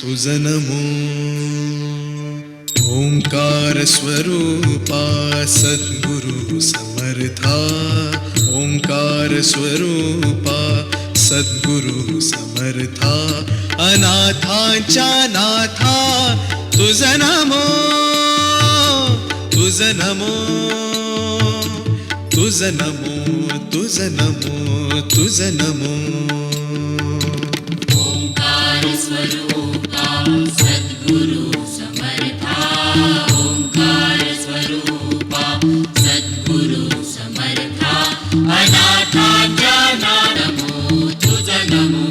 तुझ नमो. ओंकार स्वरूपा सद्गुरु समर्था, ओंकार स्वरूपा सद्गुरु समर्था, अनाथांच्या नाथा तुझ नमो, तुझ नमो, तुझ नमो, तुझ नमो, तुझ नमो. ओंकार स्वरूपा सद्गुरु समर्था, ओंकार स्वरूपा सद्गुरु समर्था, अनाथांच्या नमो तुझ नमो.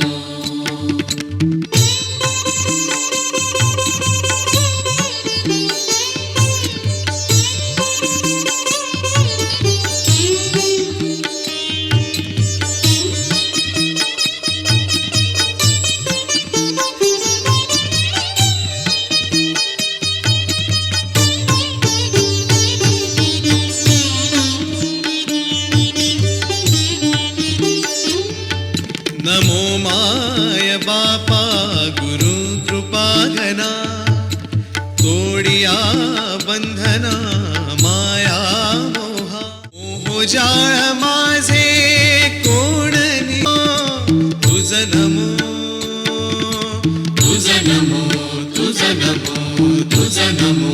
नमो माय बापा गुरु कृपा घना, तोडिया बंधना माया मोहा. मोह जाळ माझे कोण नियो, तुझ नमो, तुझ नमो, तुझ नमो, तुझ नमो.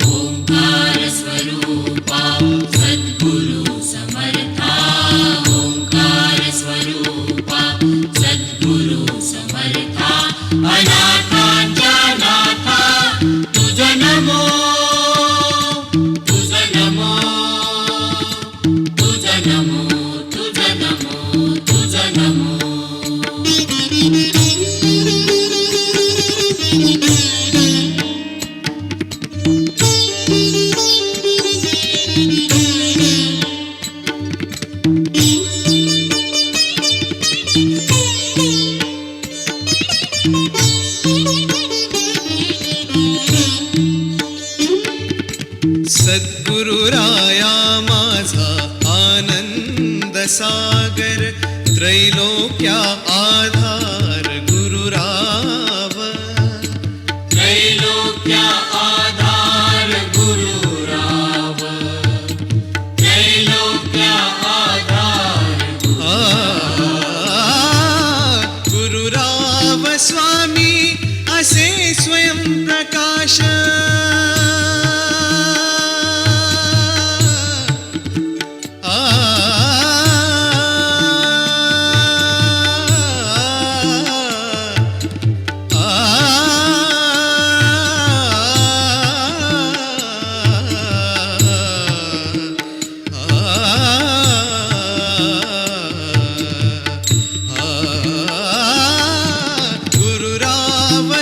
ओंकार स्वरूपा सद्गुरु समर्था, ओंकार स्वरूपा सद्गुरु समर्था, अनाथांच्या नाथा तुझ नमो, तुझ नमो, तुझ नमो, तुझ नमो, तुझ नमो. सद्गुरु राया माझा आनंद सागर, त्रैलोक्या आधार गुरुराव, त्रैलोक्या आधार गुरुराव, त्रैलोक्या आधार गुरुराव स्वामी असे स्वयं प्रकाश.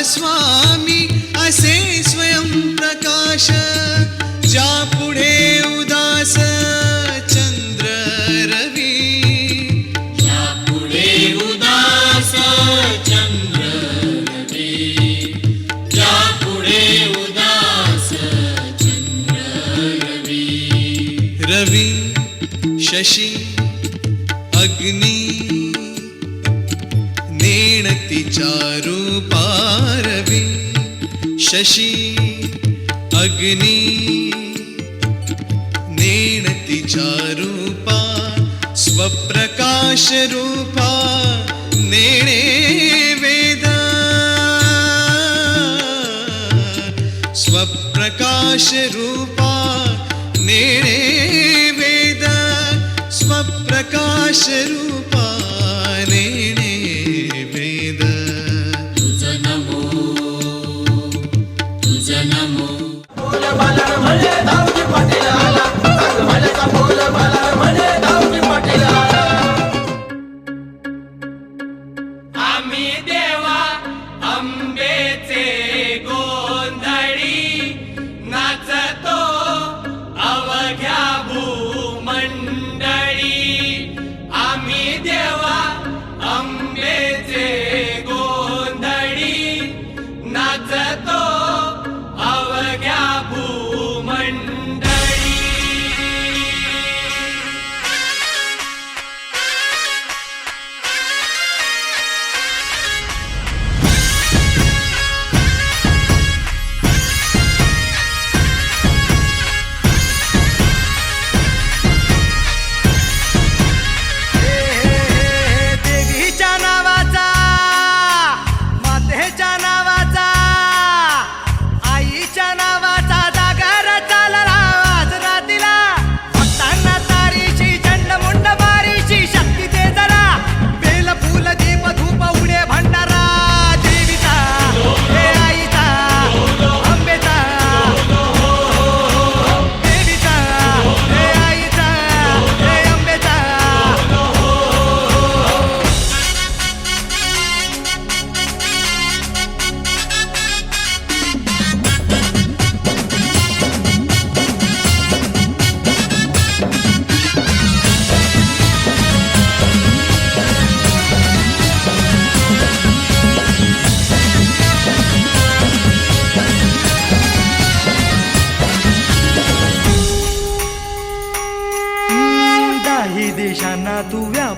स्वामी असे स्वयं प्रकाश, ज्या पुढे उदास चंद्र रवी, ज्या पुढे उदास चंद्र रवी, ज्या पुढे उदास चंद्र रवी. रवी शशी अग्नी नेणतीच्या रूपा, रवी शशी अग्नी नेणतीच्या रूपा, स्वप्रकाश रूपा नेणे वेद, स्वप्रकाश रूपा नेणे वेद, स्वप्रकाश रूपा नेणे वेद. तुझ नमो, तुझ नमो. बोल बालार म्हणे दाऊजी पाटील आला, सांग म्हणाचा बोल बालार म्हणे दाऊजी पाटील आला. आम्ही देवा अंबेचे गोंधळी नाचतो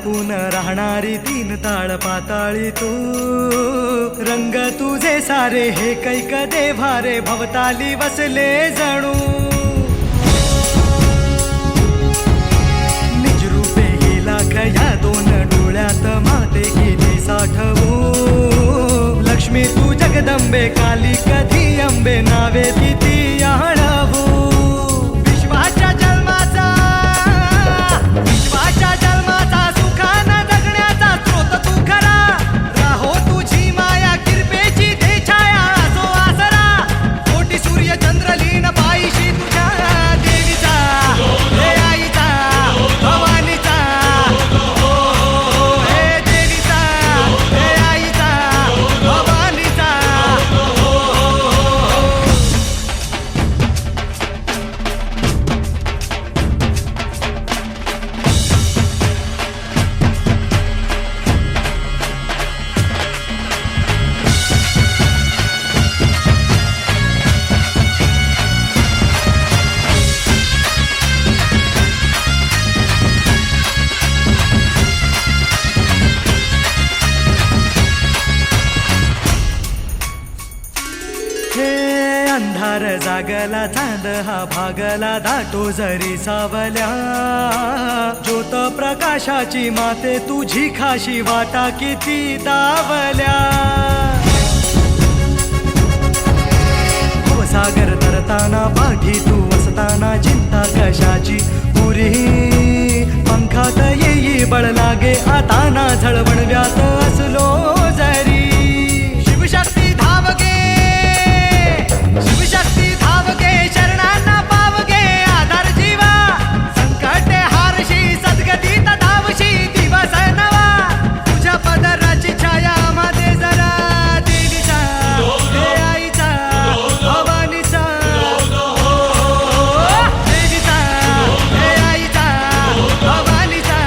लपून राहणारी तीन ताळ पाताळी तू, रंग तुझे सारे हे कैक देव्हारे भवताली वसले जणू, निजरूपे गेला खया दोन डोळ्यात माते गेले साठवू, लक्ष्मी तू जगदंबे काली कधी अंबे नावे किती आळवू, विश्वाच्या जन्माचा सुखानं जगण्याचा स्रोत तू खरा, राहो तुझी माया किरपेची दे छाया असो आसरा, कोटी सूर्य चंद्र लीन पायीशी तुझ्या देवीचा हे आईचा भवानीचा, हे देवीचा हे आईचा भवानीचा. हे अंधार जागला चांद हा भागला दाटो जरी सावल्या, ज्योत प्रकाशाची माते तुझी खाशी वाटा किती दावल्या, सागर तरताना पाठी तू असताना चिंता कशाची पुरी, पंखात येई बळ लागे आता ना झळवणव्यात असलो जरी, शिवशक्ती धावगे शिवशक्ती धावगे शरणांना पावगे आधार जीवा, संकटे हारशी सद्गतीत धावशी दिवस नवा, तुझ्या पदराची छाया मध्ये जरा देवीचा हे आईचा भवानीचा, देवीचा हे आईचा भवानीचा,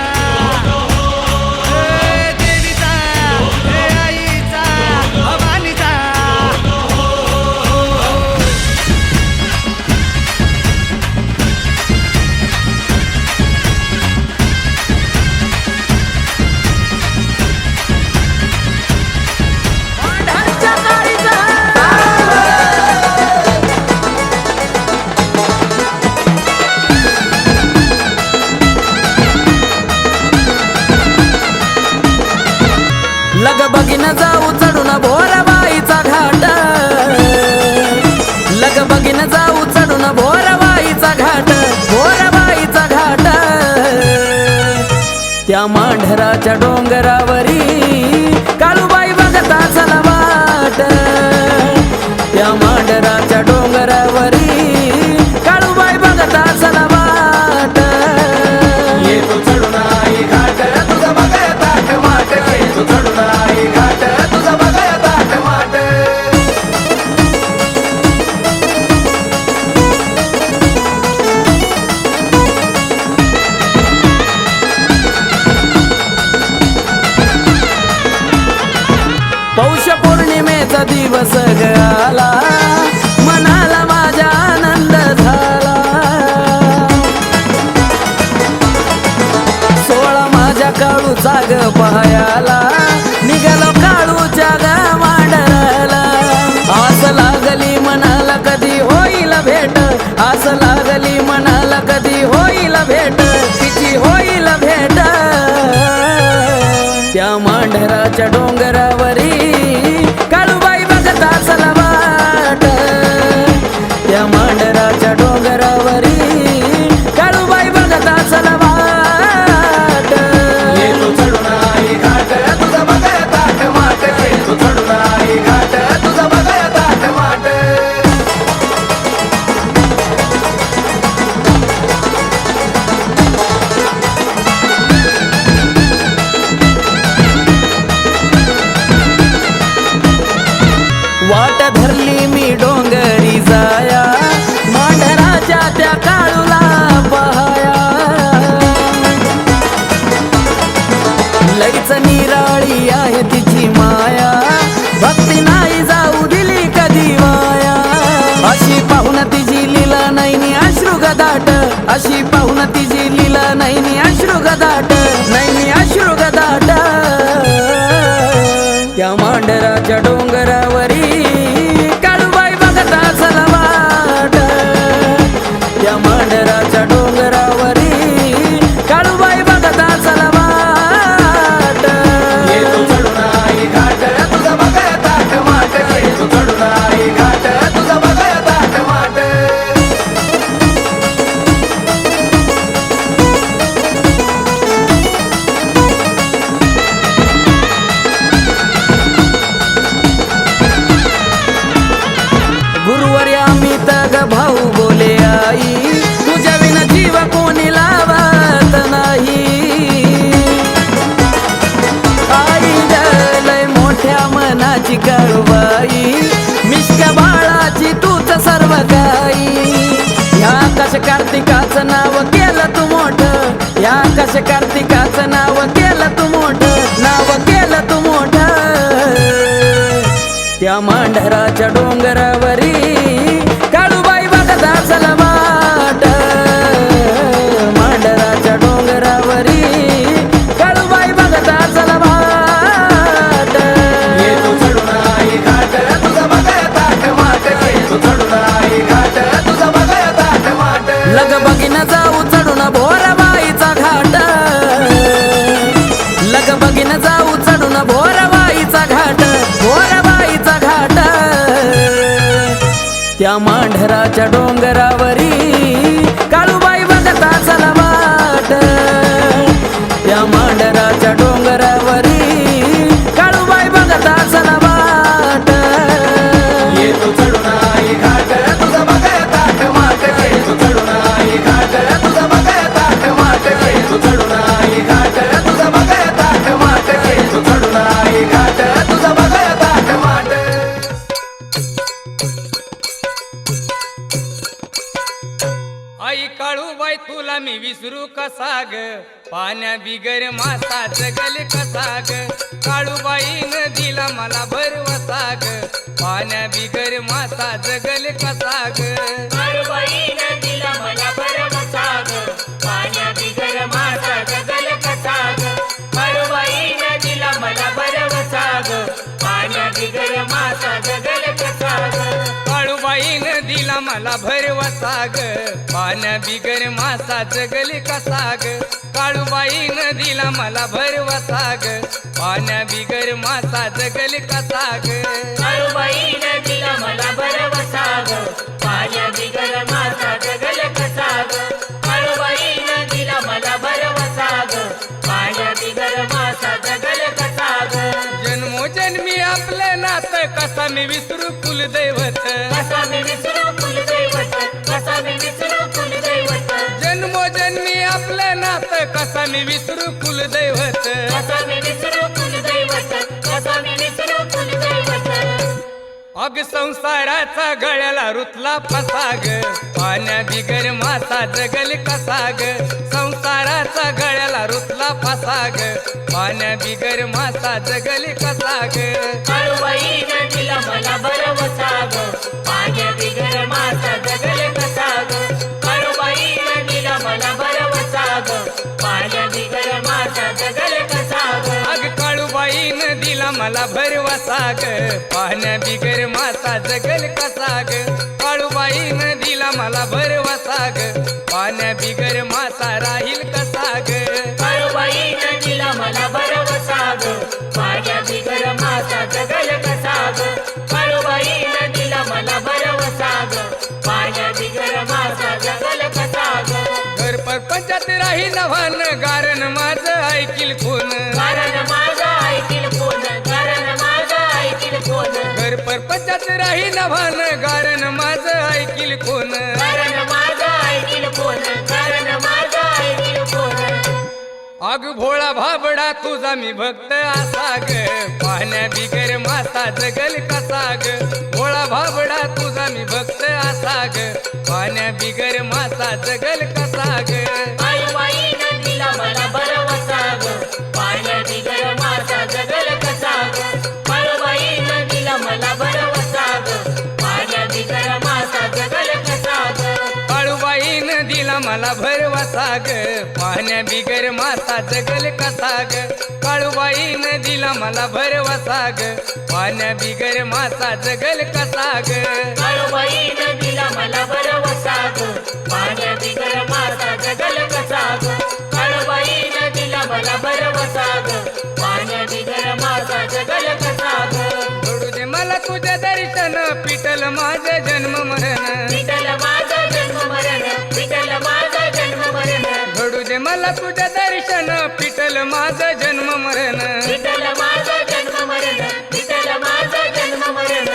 देवीचा हे आईचा भवानीचा. लग बघीन जाऊ चढून भोरबाईचा घाट, लग बघीन जाऊ चढून भोरबाईचा घाट, भोरबाईचा घाट, त्या मांढराच्या डोंगरावरी काळूबाई बघता चला वाट, त्या मांढराच्या डोंगरावरी काळूबाई बघता चला वाट, ये तू चढून आई घाट तुझा बघाया ताट माट, ये तू चढून आई घाट तुझा बघाया ताट माट. पौष पौर्णिमेचा दिवस ग आला, मनाला माझ्या आनंद झाला, 16 माझ्या काळूचा ग पायाला, निघालो काळूच्या ग मांडराला, आस लागली मनाला कधी होईल भेट, आस लागली मनाला कधी होईल भेट, तिची होईल भेट, त्या मांढराच्या डोंगरावरी काळूबाई बघता चला वाट, त्या मांढराच्या डोंगरावरी काळूबाई बघता चला वाट. ये तू चढून आई घाट तुझा बघाया ताट माट, ये तू चढून आई घाट तुझा बघाया ताट माट. वाट धरली मी डोंगरी जाया, मांढराच्या त्या काळूला पहाया, लईच निराळी आहे तिची माया, भक्ती नाही जाऊ दिली कधी वाया, अशी पाहुण तिची लीला नैनी अश्रू गदाट, अशी पाहुण तिची लीला नैनी अश्रू गदाट, नैनी अश्रू मांढराच्या डोंगरावरी काळूबाई बघत असल वाट त्या मांढराच्या डोंगरावरी काळूबाई बघत असल वाट ये तू चढून आई घाट तुझं बघाय ताट माट ये तू चढून आई घाट तुझं बघाय ताट माट गुरुवर्या मी तग भाऊ बोले आई तुझ्या विना जीव कोणी लावत नाही आई लय मोठ्या मनाची काळूबाई मिश्क्या बाळाची तूच सर्व काही ह्या आकाश कार्तिकाचं नाव केलं तू मोठं ह्या आकाश कार्तिकाचं नाव केलं तू मोठं नाव केलं तू मोठं त्या मांढराच्या डोंगरावरी काळूबाई बघत असल वाट मांढराच्या डोंगरावरी काळूबाई बघत असल वाट ये तू चढून आई घाट तुझं बघाय ताट माट ये तू चढून आई घाट तुझं बघाय ताट माट लग बघीन जाऊ चढून भोरबाईचा घाट लग बघीन जाऊ चढून भोरबाईचा घाट भोरबाईचा घाट त्या मांढराच्या डोंगरावरी काळूबाई बघत असल वाट त्या मांढराच्या डोंगरावरी काळूबाई बघत असल वाट ये तू चढून आई घाट तुझं बघाय ताट माट ये तू चढून आई घाट तुझं बघाय ताट माट ये तू चढून आई घाट तुझं बघाय ताट माट ये तू चढून आई घाट तुझं बघाय ताट माट आई काळूबाई तुला मी विसरू कसा ग पाण्या बिगर मासा जगल कसा ग काळूबाईनं दिला मला भरवसा ग पाण्या बिगर मासा जगल कसा ग काळूबाईनं दिला मला भरवसा ग पाण्या बिगर मासा जगल कसा ग काळूबाईनं दिला मला भरवसा ग पाण्या बिगर मासा जगल कसा ग काळूबाईनं दिला मला भरवसा ग पाण्या बिगर मासा जगल कसा ग काळूबाईनं दिला मला भरवसा ग पाण्या बिगर मासा जगल कसा ग काळूबाईनं दिला मला भरवसा ग पाण्या बिगर मासा जगल कसा ग काळूबाईनं दिला मला भरवसा ग पाण्या बिगर मासा जगल कसा ग जन्मोजन्मी आपलं नातं कसा मी विसरू कुलदैवत कसा मी विसरू कुलदैवत कसा मी विसरू कुलदैवत जन्मोजन्मी आपलं नातं कसा मी विसरू कुलदैवत कसा मी विसरू कुलदैवत कसा मी विसरू कुलदैवत अग संसाराचा गळ्याला रुतला फसा ग पाण्या बिगर मासा जगल कसा ग संसाराचा गळ्याला रुतला फसा ग पाण्या बिगर मासा जगल कसा ग काळूबाईनं दिला मला भरवसा ग पाण्या बिगर मासा जगल कसा ग काळूबाईनं दिला मला भरवसा ग पाण्या बिगर मासा जगल कसा ग अग काळूबाईनं दिला मला भरवसा ग पाण्या बिगर मासा जगल कसा ग काळूबाईनं दिला मला भरवसा ग पाण्या बिगर मासा राहील कसा ग काळूबाईनं दिला मला भरवसा ग पाण्या बिगर मासा जगल कसा ग काळूबाईनं दिला मला भरवसा ग पाण्या बिगर मासा जगल कसा ग घर परपंचात राही नव्हान गारण माझं ऐकील कोण कारण माझा ऐकील कोण कारण माझा ऐकील कोण घर परपंचात राही नव्हान गारण माझं ऐकील कोण कारण माझा ऐकील कोण कारण माझा ऐकील कोण अग भोळा भाबडा तुझा मी भक्त असा ग पाण्या बिगर मासा जगल कसा ग भोळा भाबडा तुझा मी भक्त असा ग पाण्या बिगर मासा जगल कसा ग काळूबाईनं दिला मला भरवसा ग पाण्या बिगर मासा जगल कसा ग काळूबाईनं दिला मला भरवसा ग पाण्या बिगर मासा जगल कसा ग काळूबाईनं दिला मला भरवसा कसा ग पाण्या बिगर मासा जगल कसा ग काळूबाईनं दिला मला भरवसा ग पाण्या बिगर मासा जगल कसा ग काळूबाईनं दिला मला भरवसा ग पाण्या बिगर मासा जगल कसा ग काळूबाईनं दिला मला भरवसा ग पाण्या बिगर मासा जगल कसा ग सोडू दे मला तुझं दर्शन पिटल माझं जन्म मरण विठ्ठल माझा जन्म मरण विठ्ठल माझा जन्म मरण घडू दे मला तुझं दर्शन पिटल माझं जन्म मरण विठ्ठल माझा जन्म मरण विठ्ठल माझा जन्म मरण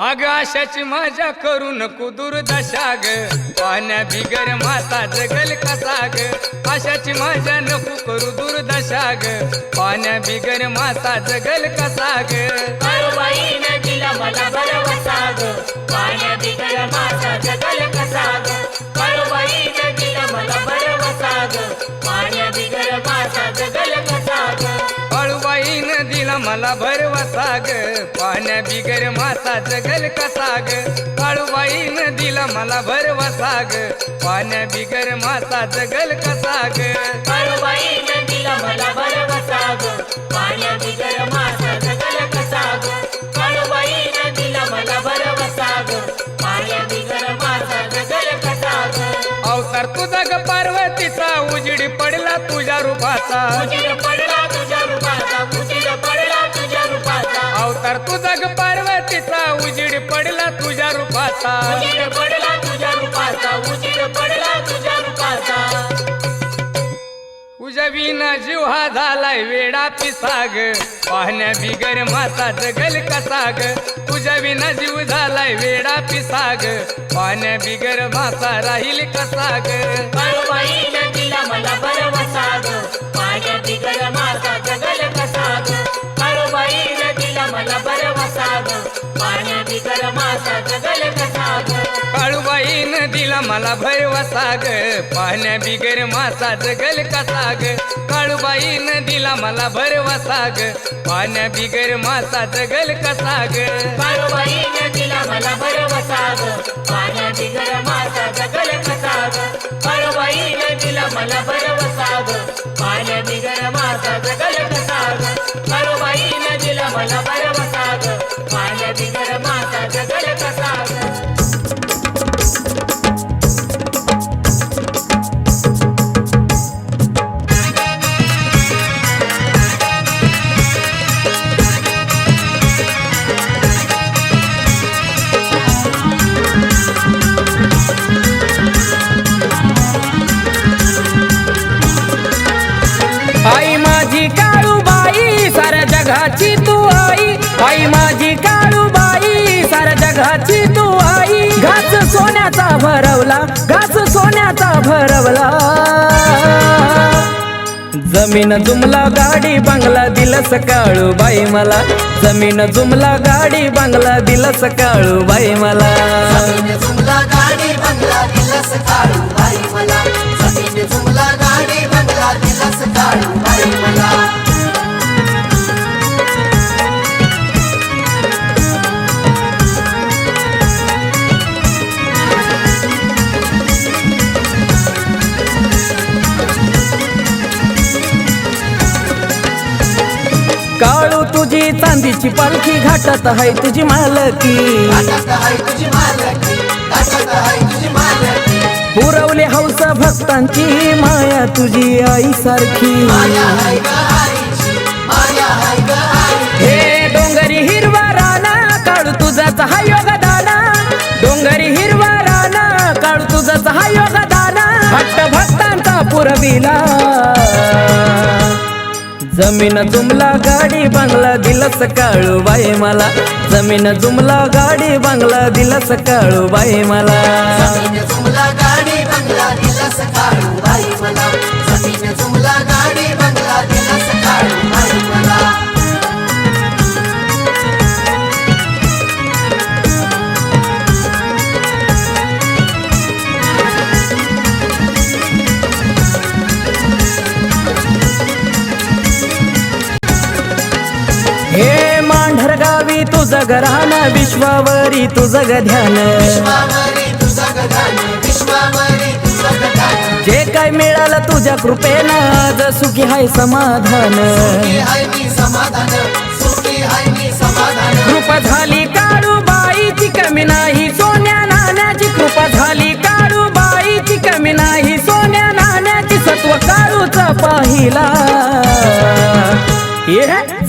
अग आशाची माझ्या करू नको दुर्दशा ग पाण्या बिगर माता जगल कसा ग आशाची माझ्या नको करू दुर्दशा ग पाण्या बिगर माता जगल कसा ग काळूबाईनं दिला मला भरवसा ग पाण्या बिगर मासा जगल कसा ग काळूबाईनं दिला मला भरवसा ग पाण्या बिगर मासा जगल कसा ग काळूबाईनं दिला मला भरवसा ग पाण्या बिगर माता जगल कसा ग काळूबाईनं दिला मला भरवसा ग पाण्या बिगर माता जगल कसा ग काळूबाईनं दिला मला भरवसा ग पाण्या बिगर मासा जगल कसा ग काळूबाईनं दिला मला भरवसा ग पाण्या बिगर मासा जगल कसा ग अवतार तुझा ग पार्वतीचा उजेडी पडला तुझ्या रूपाचा उजीर पडला तुझ्या रूपाचा उजीर पडला तुझ्या रूपाचा अवतार तुझा ग पार्वतीचा उजेडी पडला तुझ्या रूपाचा उजीर पडला तुझ्या रूपाचा उजीर पडला तुझ्या रूपाचा तुझ्या विना जीव हा झालाय वेडा पिसाग पाहण्या बिगर माता जगल कसा ग तुझ्या विना जीव झालाय वेडा पिसाग पाहण्या बिगर माता राहील कसा ग काळूबाईनं दिला मला भरवसा ग पाण्या बिगर मासा जगल कसा ग काळूबाईनं दिला मला भरवसा ग पाण्या बिगर मासा जगल कसा ग काळूबाईनं दिला मला भरवसा ग पाहण्या बिगर मासा जगल कसा ग काळूबाईनं दिला मला भरवसा ग पाहण्या बिगर मासा जगल कसा ग काळूबाईनं दिला मला भरवसा ग पाण्या बिगर मासा जगल कसा ग काळूबाईनं दिला मला भरवसा ग पाण्या बिगर मासा जगल कसा ग काळूबाईनं दिला मला भरवसा ग पाण्या बिगर मासा जगल कसा ग आई माझी काळूबाई साऱ्या जगाची तू आई आई माझी काळूबाई साऱ्या जगाची तू आई घास सोन्याचा भरवला घास सोन्याचा भरवला जमीन जुमला गाडी बंगला दिलस काळूबाई मला जमीन जुमला गाडी बंगला दिलस काळूबाई मला जमीन जुमला गाडी बंगला दिलस काळूबाई मला जमीन जुमला गाडी बंगला दिलस काळूबाई मला काळू तुझी चांदीची पालखी घाटात आहे तुझी मालकी घाटात आहे तुझी मालकी घाटात आहे तुझी मालकी पुरवले हौस भक्तांची माया तुझी आई सारखी माया हाय ग आईची माया हाय ग आई हे डोंगरी हिरवा राणा काळू तुझाच हा योगदाना डोंगरी हिरवा राणा काळू तुझाच हा योगदाना भक्त भक्तांचा पुरविला जमीन जुमला गाडी बंगला दिलस काळूबाई मला जमीन जुमला गाडी बंगला दिलस काळूबाई मला जमीन जुमला गाडी बंगला दिलस काळूबाई मला जमीन जुमला गाडी बंगला दिलस काळूबाई मला हे मांढर गावी तुझं घराणं विश्वावरी तुझं ग ध्यान विश्वावरी तुझं ग ध्यान विश्वावरी तुझं जे काय मिळालं तुझ्या कृपेनं आज सुखी हाय समाधान सुखी हाय मी समाधान सुखी हाय मी समाधान कृपा झाली काळूबाईची कमी नाही सोन्या नाण्याची कृपा झाली काळूबाईची कमी नाही सोन्या नाण्याची सत्व काळूचा पाहिला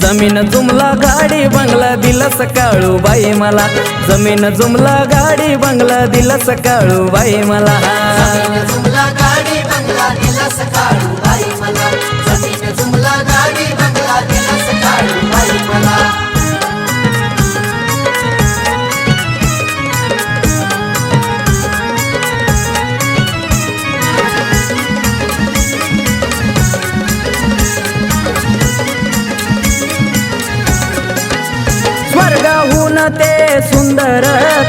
जमीन जुमला गाडी बंगला दिलस काळूबाई मला जमीन जुमला गाडी बंगला दिलस काळूबाई मला जमीन जुमला गाडी बंगला दिलस काळूबाई मला जमीन जुमला गाडी बंगला दिलस काळूबाई मला स्वर्गाहून ते सुंदर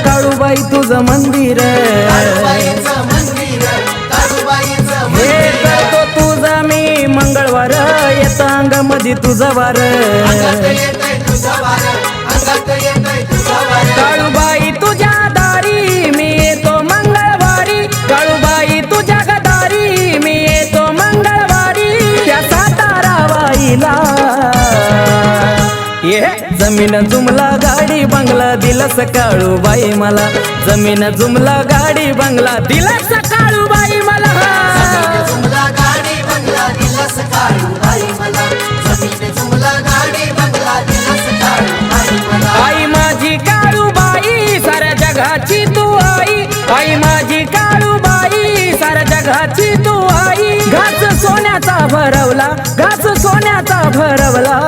काळूबाई तुझं मंदिर काळूबाईचं मंदिर काळूबाईचं हे मंदिर करतो तुझा मी मंगळवार येता अंगामध्ये तुझा वार अंगात येतंय तुझं वार अंगात येतंय तुझं वार काळूबाई तुझ्या दारी मी येतो मंगळवारी काळूबाई तुझ्या गदारी मी येतो मंगळवारी त्या साताराबाईला जमीन जुमला गाडी बंगला दिलस काळूबाई मला जमीन जुमला गाडी बंगला दिलस काळूबाई मला जमीन जुमला गाडी बंगला दिलस काळूबाई मला जमीन जुमला गाडी बंगला दिलस काळूबाई मला आई माझी काळूबाई साऱ्या जगाची तू आई माझी काळूबाई साऱ्या जगाची तू आई घास सोन्याचा भरवला घास सोन्याचा भरवला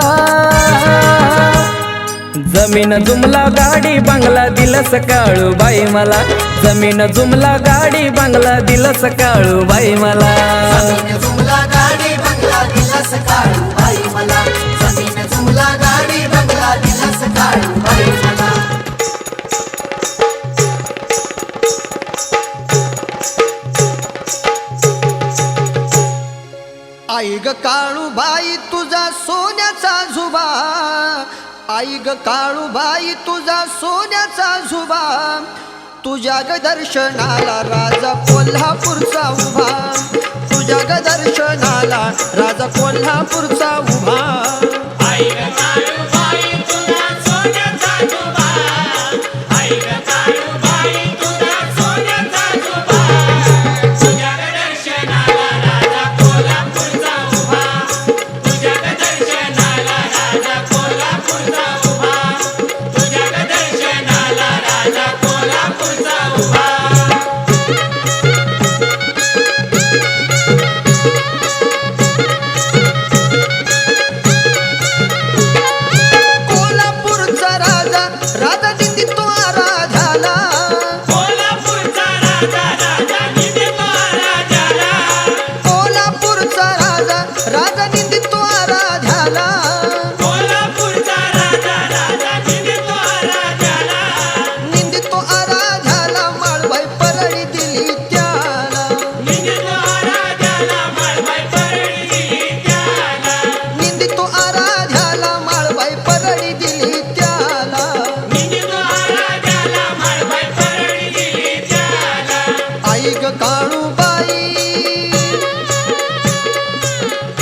जमीन जुमला गाडी बंगला दिलस काळूबाई मला जमीन जुमला गाडी बंगला दिलस काळूबाई मला जमीन जुमला गाडी बंगला दिलस काळूबाई मला जमीन जुमला गाडी बंगला दिलस काळूबाई मला आई ग काळूबाई तुझा सोन्याचा झुबा आई ग काळूबाई तुझा सोन्याचा झुबा तुझ्या ग दर्शनाला राजा कोल्हापूरचा उभा तुझ्या ग दर्शनाला राजा कोल्हापूरचा उभा आई ग काळूबाई तुझा सोन्याचा झुबा आई ग काळूबाई तुझा सोन्याचा झुबा तुझ्या ग दर्शनाला राजा कोल्हापूरचा उभा तुझ्या ग दर्शनाला राजा कोल्हापूरचा उभा तुझ्या ग दर्शनाला राजा कोल्हापूरचा उभा कोल्हापूरचा राजा राजा निधी तो आराध्याला कोल्हापूरचा राजा राजा निधी तो राजाला कोल्हापूरचा राजा राजा निधी तो आराध्याला कोल्हापूरचा राजा राजा निधी तो राजाला निंदी तो आराध्याला माळबाई परळी दिली त्याला निधी तो राजाला माळबाई परळी दिली त्याला निंदी तो आराध्याला माळबाई परळी दिली त्याला निधी तो राजाला माळबाई परळी दिली त्याला आई ग काळूबाई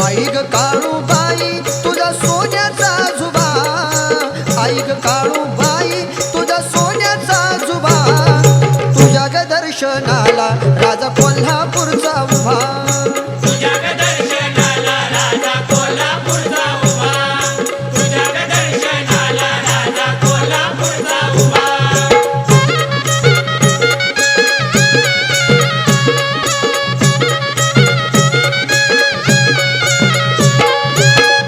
आई ग काळूबाई तुझा सोन्याचा झुबा आई ग काळूबाई तुझा सोन्याचा झुबा तुझ्या ग दर्शनाला राजा कोल्हापूरचा उभा तुझ्या ग दर्शनाला राजा कोल्हापूरचा उभा तुझ्या ग दर्शनाला राजा कोल्हापूरचा उभा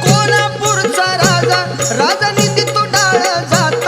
कोल्हापूरचा राजा राजा निधी तो डाळ जात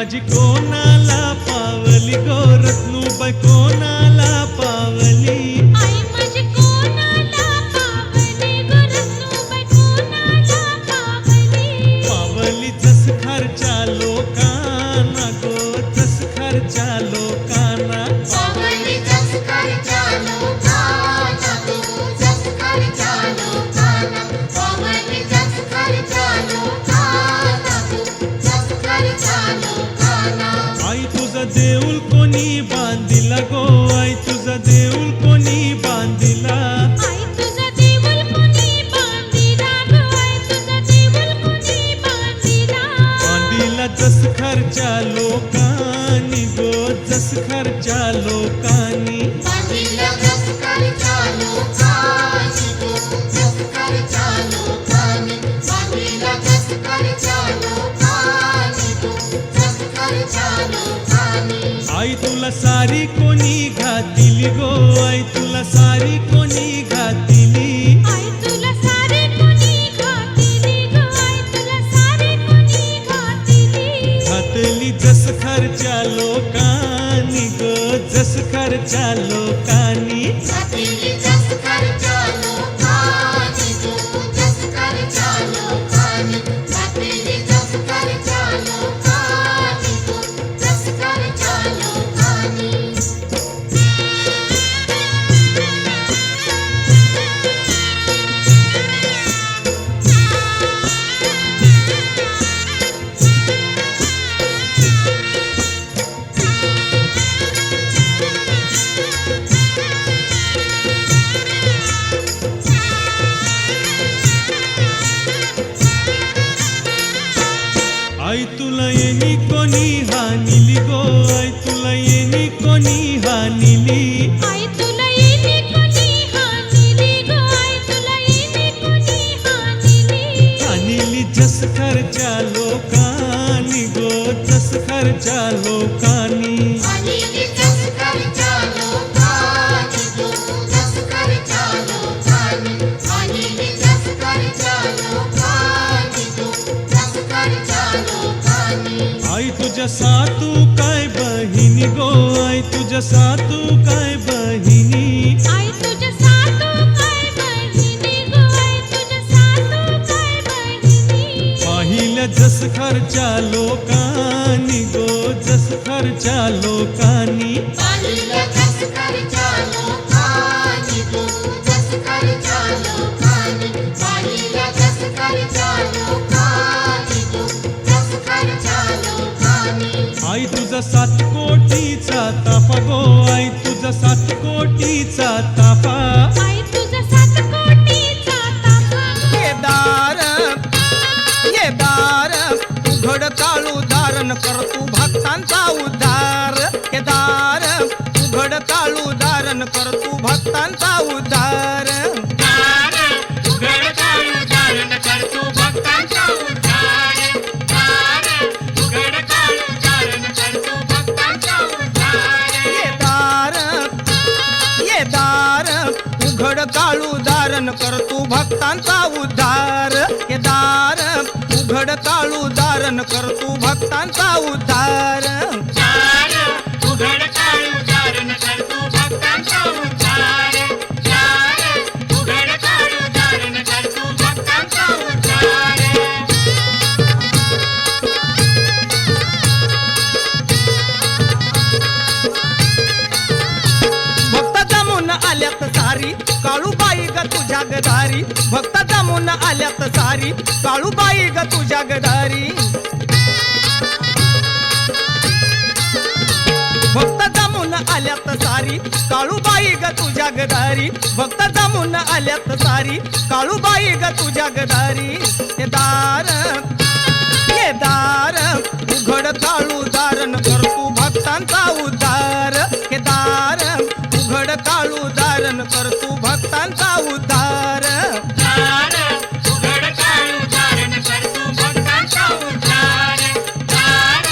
माझी कोणाला पावली गो रत्नूबाई कोणाला पावली आई माझी कोणाला पावली ग रत्नूबाई कोणाला पावली पावली जस खर्चा लोकांना गो जस खर्चा लोकांना पावली जस खर्चा लोकांना तू जस खर्चा लोकांना पावली जस खर्चा लोकांना तू जस खर्चा लोकांना आई तुझा देऊळ कोणी बांधिला गो आई तुझा देऊळ कोणी बांधिला आई तुझा देऊळ कोणी बांधिला ग आई तुझा देऊळ कोणी बांधिला बांधिला जस खर्चा लोकांनी गो जस खर्चा लोकांनी बांधिला जस खर्चा लोकांनी तू जस खर्चा लोकांनी बांधिला जस खर्चा लोकांनी तू जस खर्चा लोकांनी आई तुला सारी कोणी घातिली गो आई तुला सारी कोणी घातिली आई तुला सारे कोणी घातिली ग आई तुला सारे कोणी घातिली घातली जस खर्चा लोकांनी गो जस खर्चा लोकांनी घातिली जस खर्चा लोकांनी तू जस खर्चा लोकांनी घातिली जस खर्चा लोकांनी तू जस खर्चा लोकांनी आई तुला येणी कोणी हानिली गो आई तुला येणी कोणी हानिली आई तुला येणे कोणी हानिली ग आई तुला येणे कोणी हानिली हानिली जस खर्चा लोकांनी गो जस खर्चा लोकांनी हानिली जस खर्चा लोकांनी तू जस खर्चा लोकांनी हानिली जस खर्चा लोकांनी तू जस खर्चा लोकांनी आई तुझ्या सातू काय बहिणी गो आई तुझ्या सातू काय बहिणी आई तुझ्या सातू काय बहिणी ग आई तुझ्या सातू काय बहिणी पाहिल्या जस खर्चा लोकांनी गो जस खर्चा लोकांनी पाहिलं जस खर्चा लोकांनी तू जस खर्चा लोकांनी पाहिलं जस खर्चा लोकांनी तू जस खर्चा लोकांनी आई तुझा 7 कोटीचा ताफा गो आई तुझा 7 कोटीचा ताफा आई तुझा 7 कोटीचा ताफा ये दार उघड काळू धारण कर तू भक्तांचा उद्धार हे दार उघड काळू धारण कर तू भक्तांचा उद्धार दार उघड काळू धारण करतो भक्तांचा उद्धार दार उघड काळू धारण करतो भक्तांचा उद्धार ये दार उघड काळू धारण कर तू भक्तांचा उद्धार हे दार उघड काळू धारण कर तू भक्तांचा उद्धार दार उघड काळू धारण करतो भक्तांचा उद्धार दार उघड काळू धारण करतो भक्तांचा उद्धार भक्त जमून आल्यात सारी काळूबाई ग तुझ्या गदारी भक्त जमून आल्यात सारी काळूबाई ग तुझ्या गदारी भक्त जमून आल्यात सारी काळूबाई ग तुझ्या गदारी भक्त जमून आल्यात सारी काळूबाई ग तुझ्या गदारी हे दार उघड काळू धारण कर तू भक्तांचा उद्धार हे दार उघड काळू धारण कर तू भक्तांचा उद्धार दार उघड काळू धारण करतो भक्तांचा उद्धार दार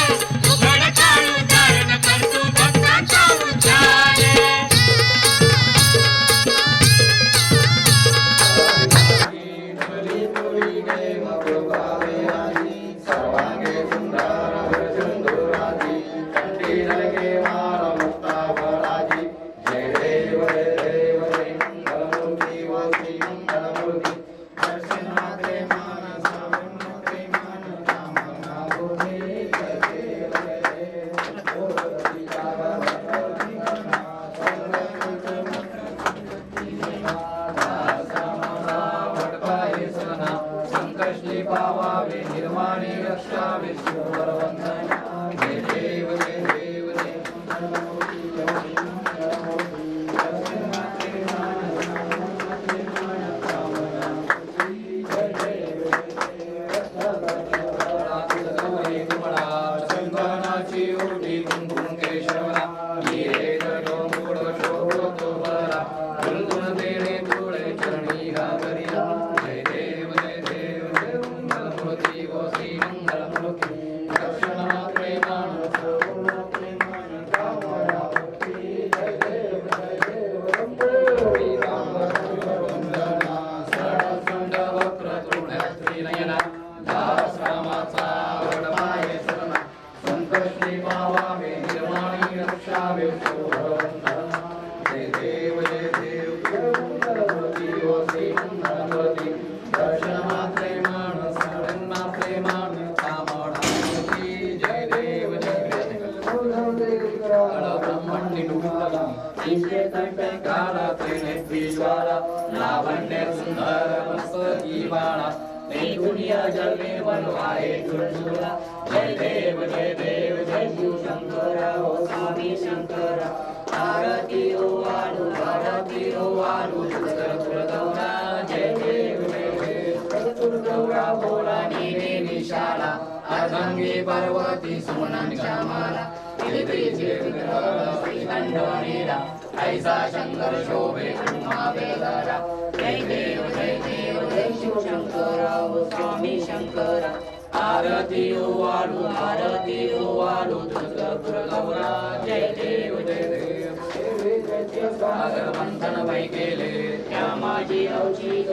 उघड काळू धारण करतो भक्तांचा उद्धार सर्वांगे सुंदर मंगलमूर्ती वो श्री मंगलमूर्ती दर्शन मात्रे मानसा मात्रे मान कामना बुद्धि जय देव संकष्टी पावावे निर्माणी रक्षावे शिववरवंदना जय देव जय देव जय मंगलमूर्ती वो श्री मंगलमूर्ती दर्शन मात्रे मानसा मात्रे मान कामना बुद्धि जय देव गौरी कुमळा चंदनाची ओटी कुंकुम केशवला हिरे जडो मूळ शोभतो बरा गुणगुण देणे तुळे चरणी घागरिया जय देव जय देव जय मंगलमूर्ती वो श्री मंगलमूर्ती दर्शन मात्रे मानस मात्रे मान कामना बुद्धि जय देव जय देव वंदना सरसुंड वक्र तृण त्रिनयना दास रामाचा वडपाय शरणा संकष्टी पावावे निर्वाणी रक्षावे शिववरवंदना जय देव जय देव जय मंगलमूर्ती वो श्री मंगलमूर्ती दर्शन मात्रे मानस मात्रे मान कामना बुद्धि जय देव जय देव ब्रह्मण्य डुंगला इनके कंठे काला तेने बीजवाला लावण्य सुंदर मस्तकी वाला दुनिया जल में बनवाए चुलचुला जय देव जय देव जय शिव शंकरा ओ स्वामी शंकरा आरती ओ आलू तुळगौरा जय देव जय देव तुळगौरा भोला नीने निशाला अर्धांगी पार्वती सुमन श्यामाला श्रीखंडनीला ऐसा शंकर शोभे ब्रह्मा वेदारा जय देव जय शिव शंकरा ओ स्वामी शंकरा आरती ओ आलू तुळगौरा जय देव जय देव सागर मंथन वै केले त्या माझी औषध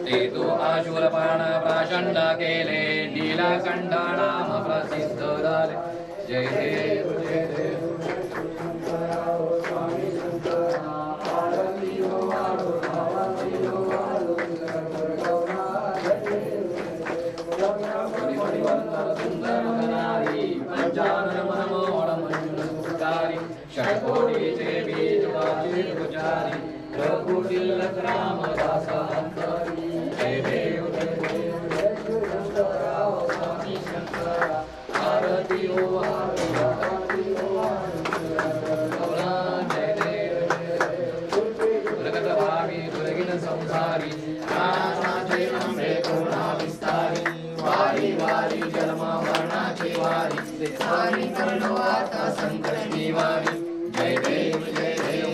ते तो आशूरपाण प्राचंड केले नीलकंठ नाम प्रसिद्ध झाले जय देव जय देव स्वामी शंकरा आरती ओ आलू सुंदर नारी पंचानन मनमोहन मंजुल सुकारी षट्कोटी देवी जुवाची पुजारी रघुतिलक रामदास अंतरी जय देव जय देव जय शंकरा स्वामी शंकरा आरती ओ आरती ओ गौरा जय देव जय देव दुर्गत भावी दुर्गिन संसारी नानाचे अंबे कोणा विस्तारी वारी वारी जन्म मरणाची वारी वारी करणो आता संकष्टी वारी जय देव जय देव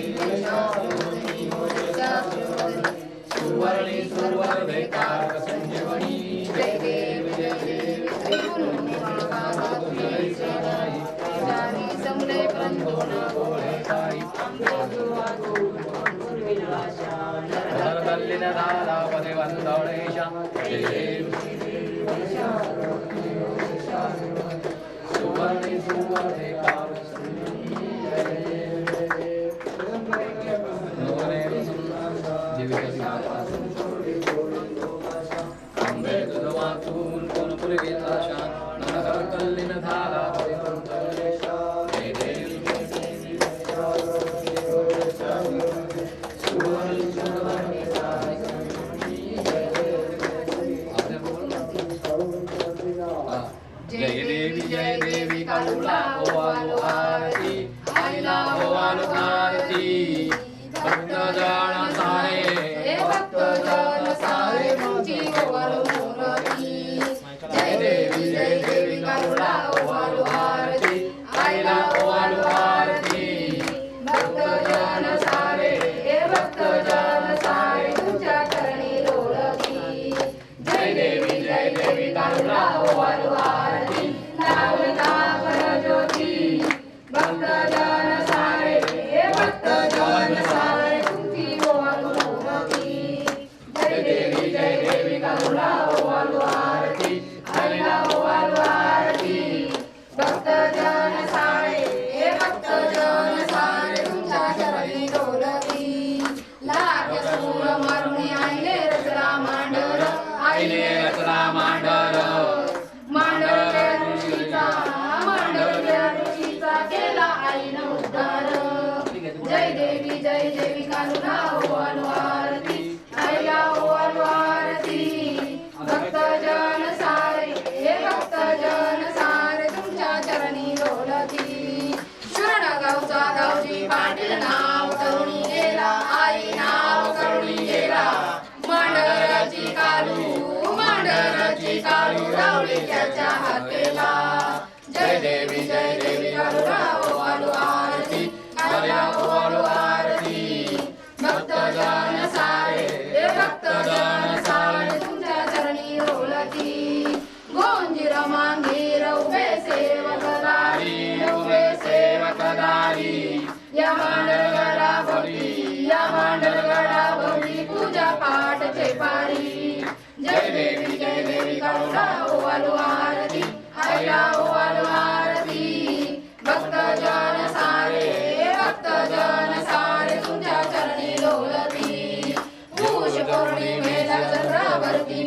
सुवर्णी सुवर वेतारक संजीवनी जय देव जय देव समले बंधुना गोळे ताई दल्लिन दादा पदे वंदोळेशा जय देव सुवर्णी सुवर वेतारक अंबे तुझवातून कोण पुरविला शान नगर कल्लिन धारा परिवंतलेशा जय देव सुवर्णी सुवर वेतारक जय देवी कालुला ओवालु आरती आईला ओवालु आरती भक्त जन सारे मुची ओवालु मूर्ती जय देवी कालुला ओवालु आरती आईला ओवालु आरती भक्त जन सारे तुझ्या करणी लोळती जय देवी कालुला ओवालु आरती नाव ज्योती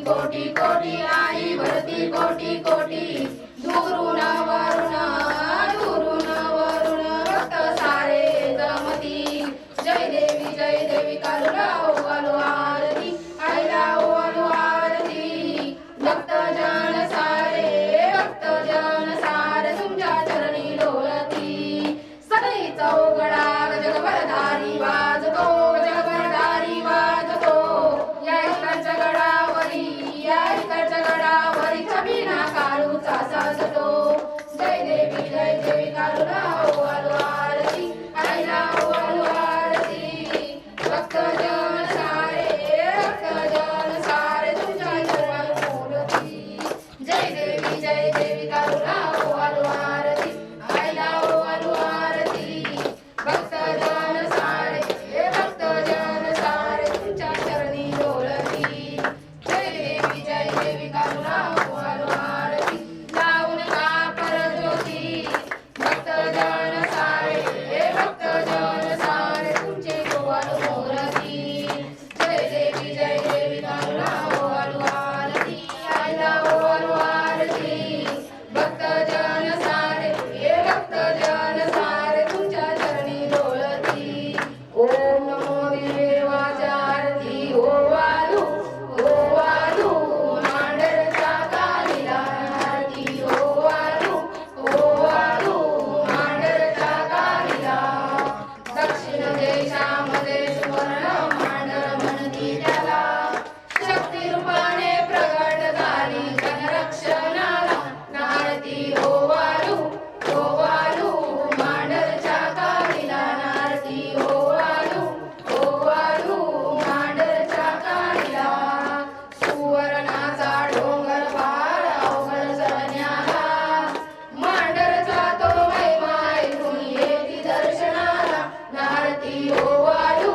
कोटी कोटी आई भरती कोटी कोटी दुरून वरुण भक्त सारे जमती जय देवी कालुला ओवालो आरती आईला ओवालो आरती भक्त जन सारे तुमच्या चरणी डोलती सगळी चौघडा जगभरधारी वाजतो या इकडच्या गडावरी छबिना काळूचा सासतो जय देवी कालुला ओवालो आरती आईला ओवालो आरती भक्त जन सारे तुमच्या चरणी डोलती जय देवी कालुला ओवालो आरती आईला ओवालो आरती भक्त जन सारे तुमच्या चरणी डोलती जय देवी कालुला ओवालो आरती लावून कापर ज्योती भक्त जन सारे तुमचे ओवालो मोरती जय देवी कालुला ओवालो आरती आईला ओवालो आरती भक्त जन सारे तुमच्या चरणी डोलती ओम नमो देवाच्या आरती ओवालू मांडरचा कालीला आरती ओवालू मांडरचा कालीला दक्षिण देशामध्ये सुवर्ण मांडर म्हणती त्याला शक्ती रूपाने प्रगट झाली जनरक्षणाला नारती ओवालू मांडरच्या कालीला नारती ओवालू मांडरच्या कालीला सुवर्णाचा डोंगर पहाड अवघड चरण्याला मांडरचा तो महिमा ऐकून येती दर्शनाला नारती ओवालू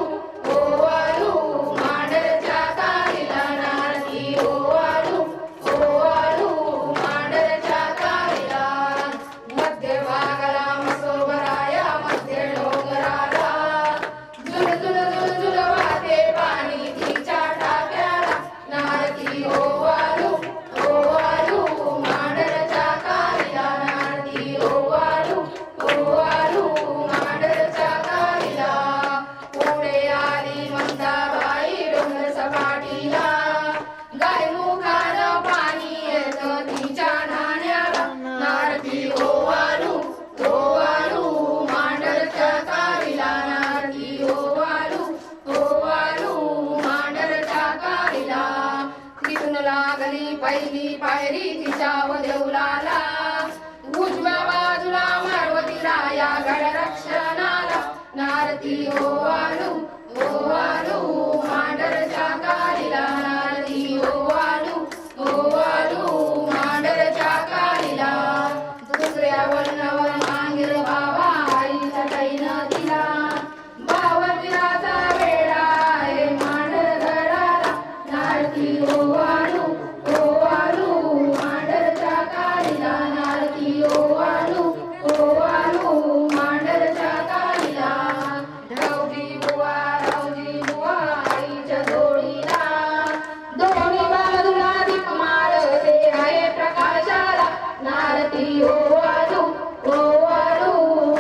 मांडरच्या कालीला नारती ओवालू मांडरच्या कालीला मध्य भागाला मसोबराया मध्य डोंगराला झुल वाहते पाणी तिच्या टाक्याला नारती ओवालू मांडरच्या कालीला नारती ओवालू मांडरच्या कालीला पुढे आली मंदाबाई डोंगर सपाटीला गायमुखानं पाणी येतं तिच्या नाण्याला नारती ओवालू मांडरच्या कालीला नारती ओवालू मांडरच्या कालीला तिथून लागली पहिली पायरी तिच्या देऊलाला उजव्या बाजूला मारवतीला या गड रक्षणाला नारती ओवालू मांडरच्या कालीला नारती ओवालू मांडरच्या कालीला दुसऱ्या वळणावर मांगीर बाबा आईच्या कैनं दिला बावरवीराचा वेडा आहे मांडर गडाला नारती ओवालू मांडरच्या कालीला नारती ओवालू मांडरच्या कालीला रावजी बुवा आईच्या जोडीला दोन्ही बाजूला दीप मारते आहे प्रकाशाला नारती ओवालू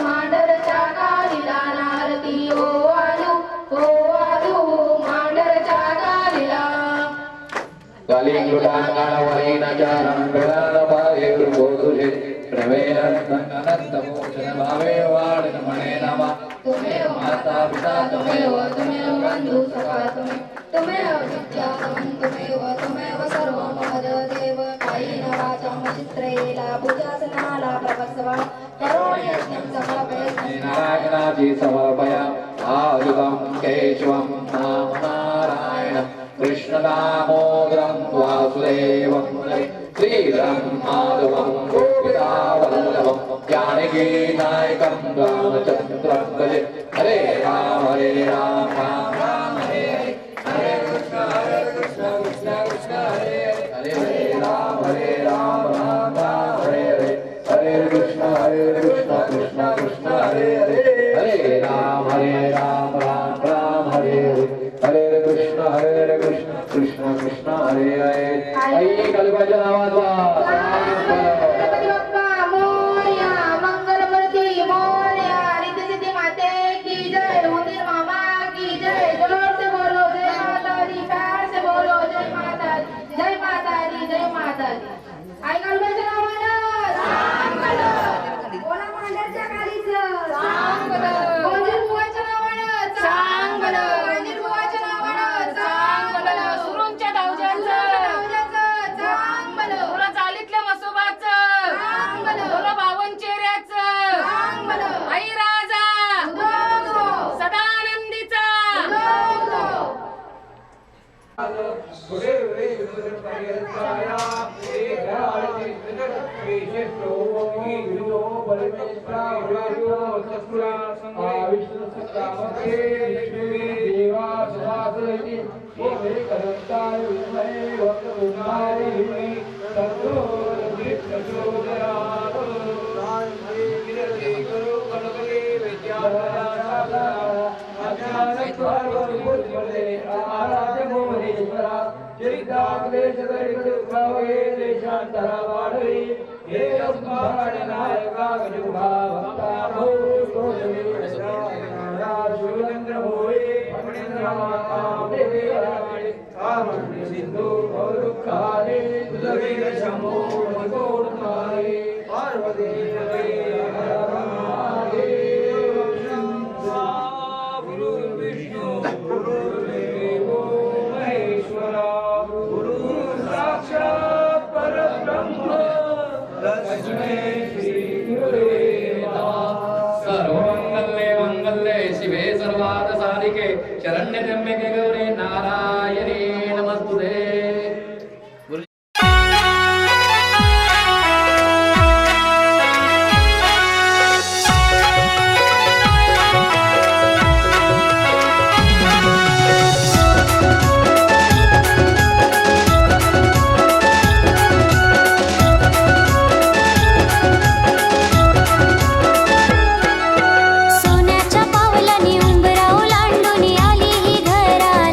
मांडरच्या कालीला नारती ओवालू मांडरच्या कालीला तुमेव माता पिता तुमेव बंधू सखा तुमेव विद्या तुमेव सर्व महदेव कायेन वाचा चित्रेला भुजासनाला प्रवत्सवा करोमि यज्ञं समर्पयामि नारायणाची समर्पया आयुधं केशवं नाम नारायण कृष्ण दामोदरं वासुदेवं श्रीधरं माधवं गोपिकावल्लभं जानकी नायकं रामचन्द्रं भजे हरे राम राम राम हरे हरे हरे कृष्ण कृष्ण कृष्ण हरे हरे हरे राम राम राम हरे हरे हरे कृष्ण कृष्ण कृष्ण हरे हरे हरे राम राम राम हरे हरे हरे कृष्ण कृष्ण कृष्ण हरे हरे आई कालूबाईच्या नावाचा गणपती बाप्पा मोरया, मंगलमूर्ती मोरया, रिद्धी सिद्धी माते की जय, उंदीर मामा की जय, जोर से बोलो जय माता दी, प्यार से बोलो जय माता दी, जय माता दी, जय माता दी. आई कालूबाईच्या नावानं सांग भलं. बोला मांडरच्या कालीचं सांग भलं. गोंजीर बुवाच्या नावानं सांग भलं. गोंजीर बुवाच्या नावानं सांग भलं. सुरूंच्या धावज्याचं सांग भलं. तुला चालीतल्या मसोबाचं सांग भलं. तुला बावन चेहऱ्याचं सांग भलं. आई राजा उदो सदानंदीचा उदो देशांतरा वाढवी हे नायका शिवचंद्र भोळे सिंधू दुःखाले शंभो पार्वती गुरु विष्णू गुरुदेवो महेश्वरा गुरु साक्षात् परब्रह्म तस्मै श्री गुरुदेवा. सर्वमंगल्ये मंगल्ये शिवे सर्वार्थ साधिके शरण्ये त्र्यंबके गौरी नारायणी नमस्तुते. सोन्याच्या पावलांनी उंबराव लांडून आली ही घरा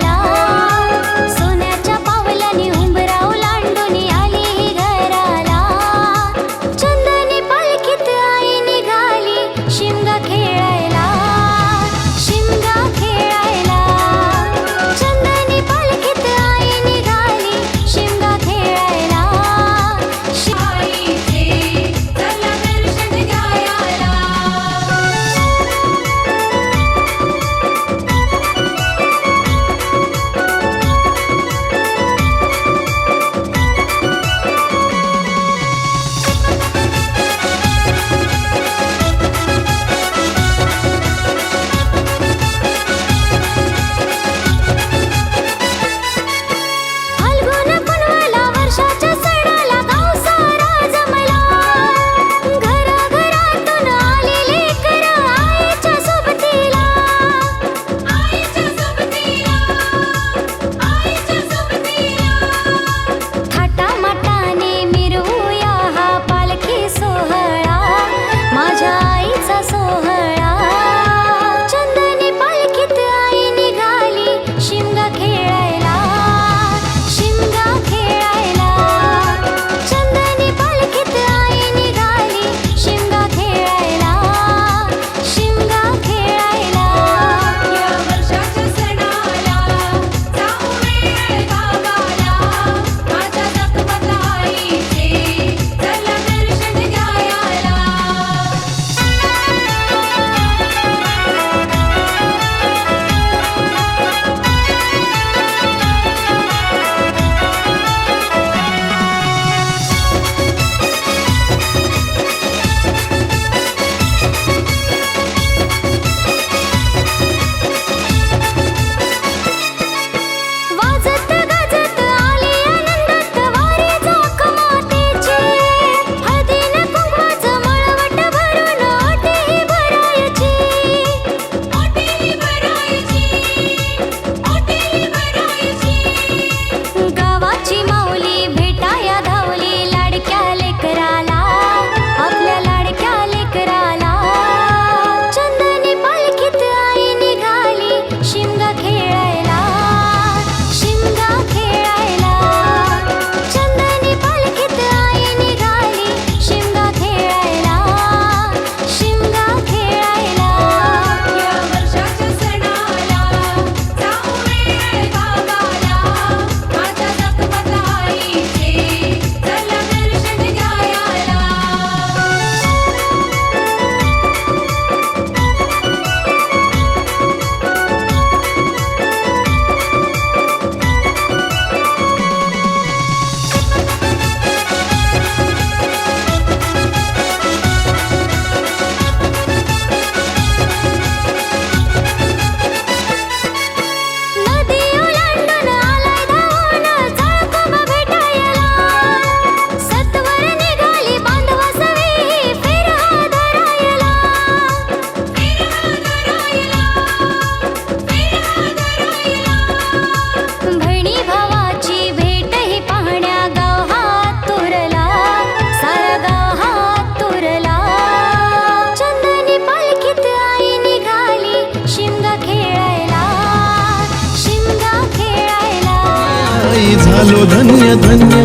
मी झालो धन्य धन्य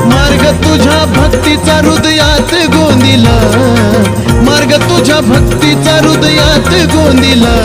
मार्ग तुझ्या भक्तीचा हृदयात गोंदिला मार्ग तुझ्या भक्तीचा हृदयात गोंदिला